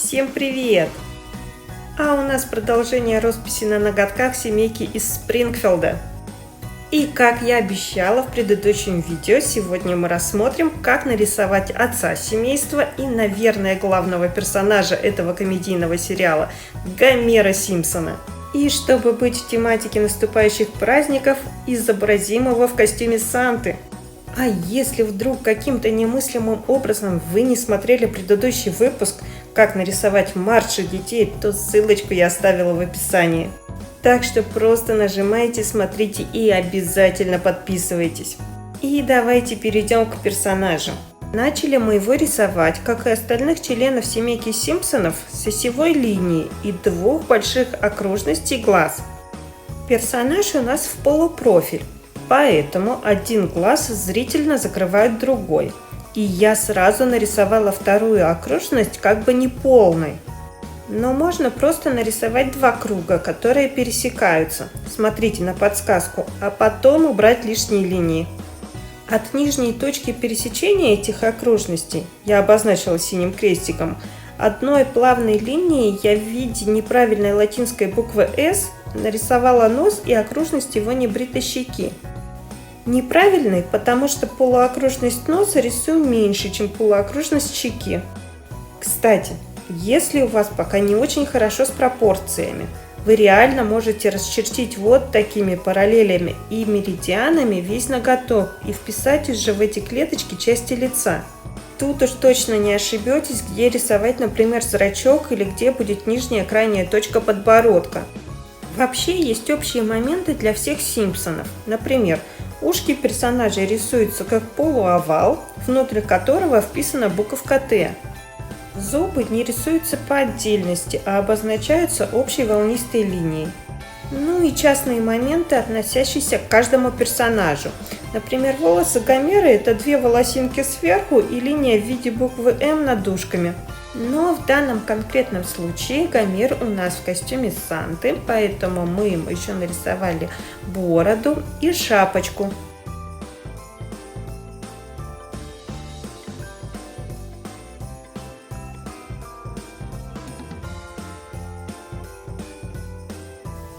Всем привет! А у нас продолжение росписи на ноготках семейки из Спрингфилда. И как я обещала в предыдущем видео, сегодня мы рассмотрим, как нарисовать отца семейства и, наверное, главного персонажа этого комедийного сериала Гомера Симпсона. И чтобы быть в тематике наступающих праздников, изобразим его в костюме Санты. А если вдруг каким-то немыслимым образом вы не смотрели предыдущий выпуск «Как нарисовать младших детей», то ссылочку я оставила в описании. Так что просто нажимайте, смотрите и обязательно подписывайтесь. И давайте перейдем к персонажу. Начали мы его рисовать, как и остальных членов семейки Симпсонов, с осевой линии и двух больших окружностей глаз. Персонаж у нас в полупрофиль. Поэтому один глаз зрительно закрывает другой. И я сразу нарисовала вторую окружность как бы неполной. Но можно просто нарисовать два круга, которые пересекаются. Смотрите на подсказку, а потом убрать лишние линии. От нижней точки пересечения этих окружностей, я обозначила синим крестиком, одной плавной линией я в виде неправильной латинской буквы S нарисовала нос и окружность его небритой щеки. Неправильный, потому что полуокружность носа рисуем меньше, чем полуокружность щеки. Кстати, если у вас пока не очень хорошо с пропорциями, вы реально можете расчертить вот такими параллелями и меридианами весь ноготок и вписать уже в эти клеточки части лица. Тут уж точно не ошибетесь, где рисовать, например, зрачок или где будет нижняя крайняя точка подбородка. Вообще есть общие моменты для всех Симпсонов. Например, ушки персонажей рисуются как полуовал, внутрь которого вписана буковка Т. Зубы не рисуются по отдельности, а обозначаются общей волнистой линией. Ну и частные моменты, относящиеся к каждому персонажу. Например, волосы Гомера – это две волосинки сверху и линия в виде буквы М над ушками. Но в данном конкретном случае Гомер у нас в костюме Санты, поэтому мы ему еще нарисовали бороду и шапочку.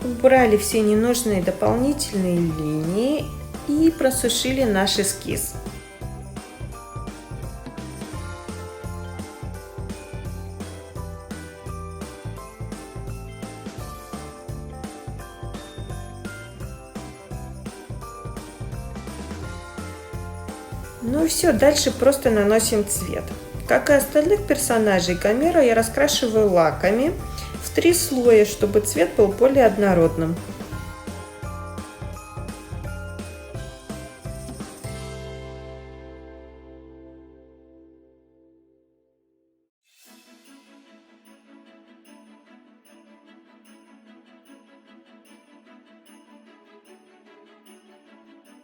Убрали все ненужные дополнительные линии и просушили наш эскиз. Ну и все, дальше просто наносим цвет. Как и остальных персонажей Гомера, я раскрашиваю лаками в 3 слоя, чтобы цвет был более однородным.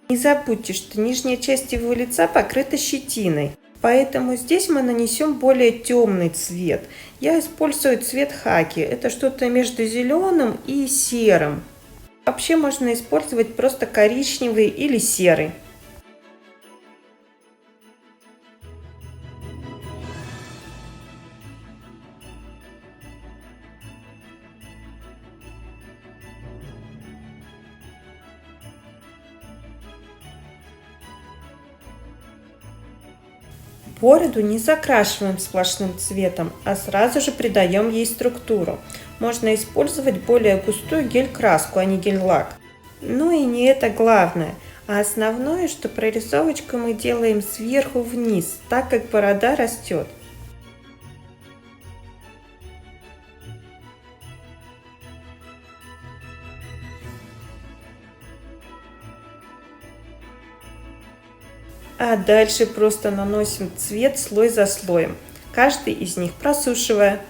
Не забудьте, что нижняя часть его лица покрыта щетиной, поэтому здесь мы нанесем более темный цвет. Я использую цвет хаки, это что-то между зеленым и серым. Вообще можно использовать просто коричневый или серый. Бороду не закрашиваем сплошным цветом, а сразу же придаем ей структуру. Можно использовать более густую гель-краску, а не гель-лак. Ну и не это главное, а основное, что прорисовочку мы делаем сверху вниз, так как борода растет. А дальше просто наносим цвет слой за слоем, каждый из них просушивая.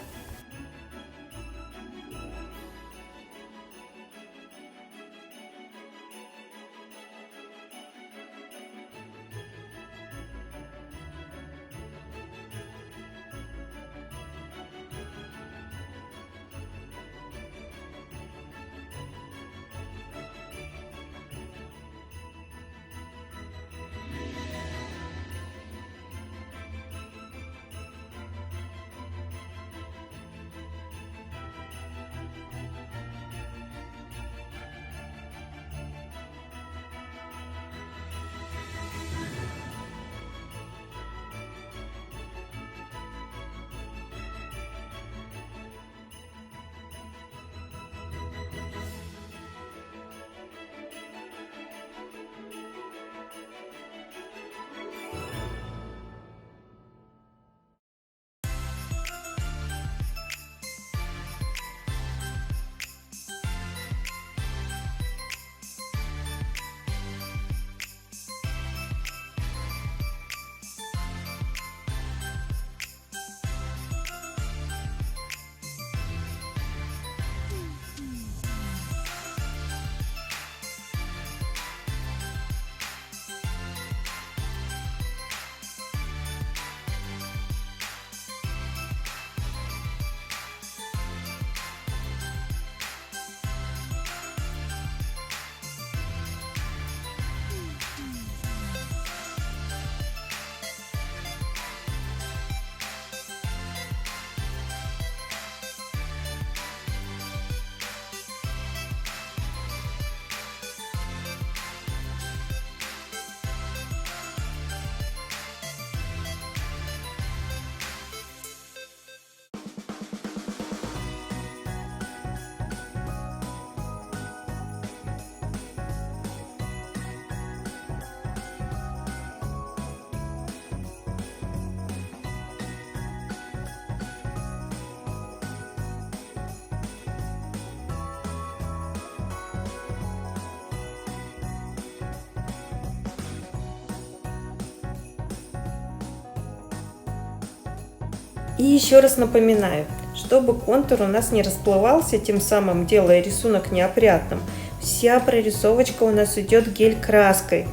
И еще раз напоминаю, чтобы контур у нас не расплывался, тем самым делая рисунок неопрятным, вся прорисовочка у нас идет гель-краской.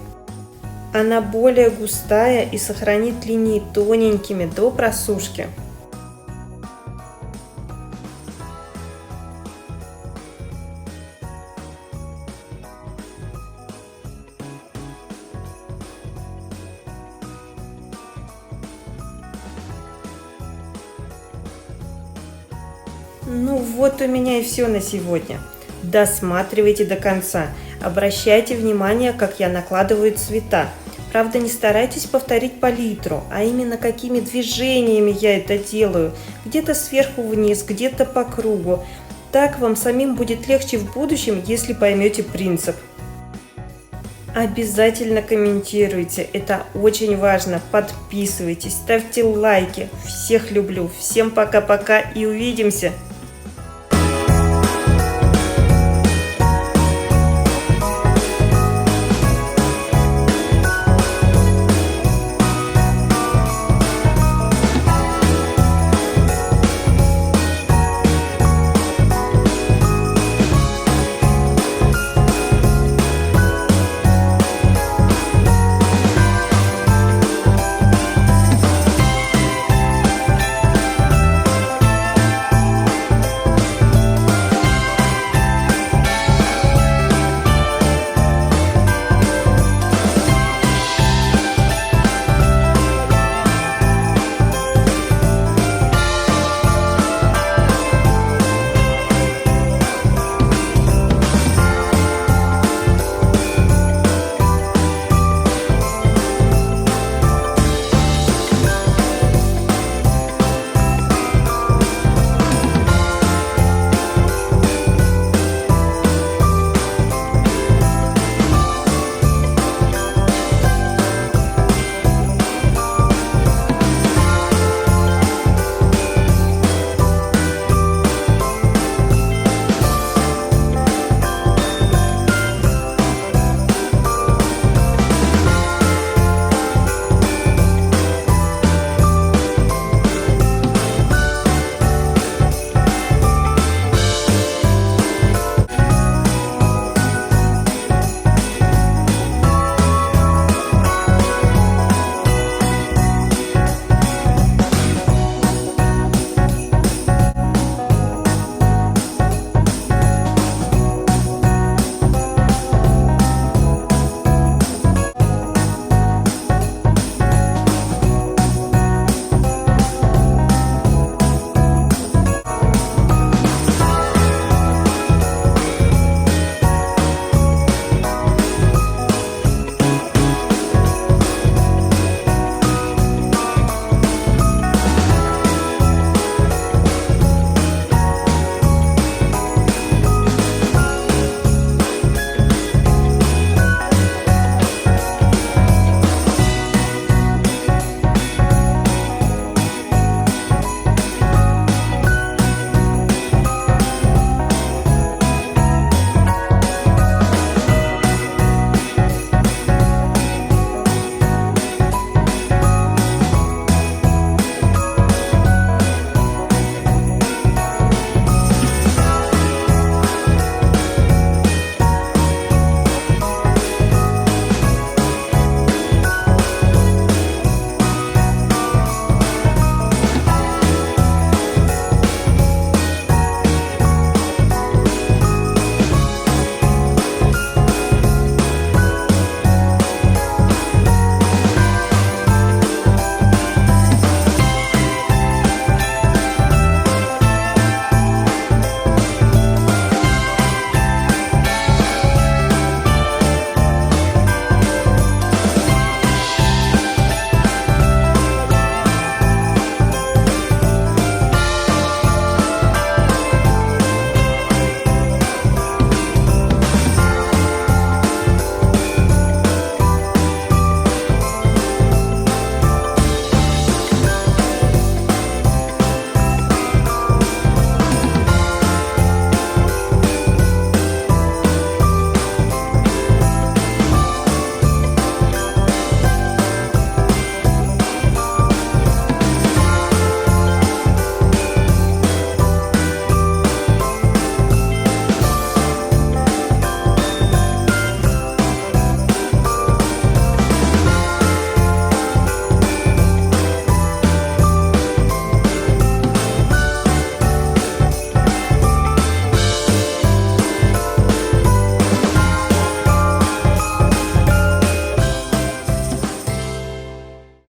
Она более густая и сохранит линии тоненькими до просушки. Ну вот у меня и все на сегодня. Досматривайте до конца. Обращайте внимание, как я накладываю цвета. Правда, не старайтесь повторить палитру, а именно какими движениями я это делаю. Где-то сверху вниз, где-то по кругу. Так вам самим будет легче в будущем, если поймете принцип. Обязательно комментируйте, это очень важно. Подписывайтесь, ставьте лайки. Всех люблю. Всем пока-пока и увидимся!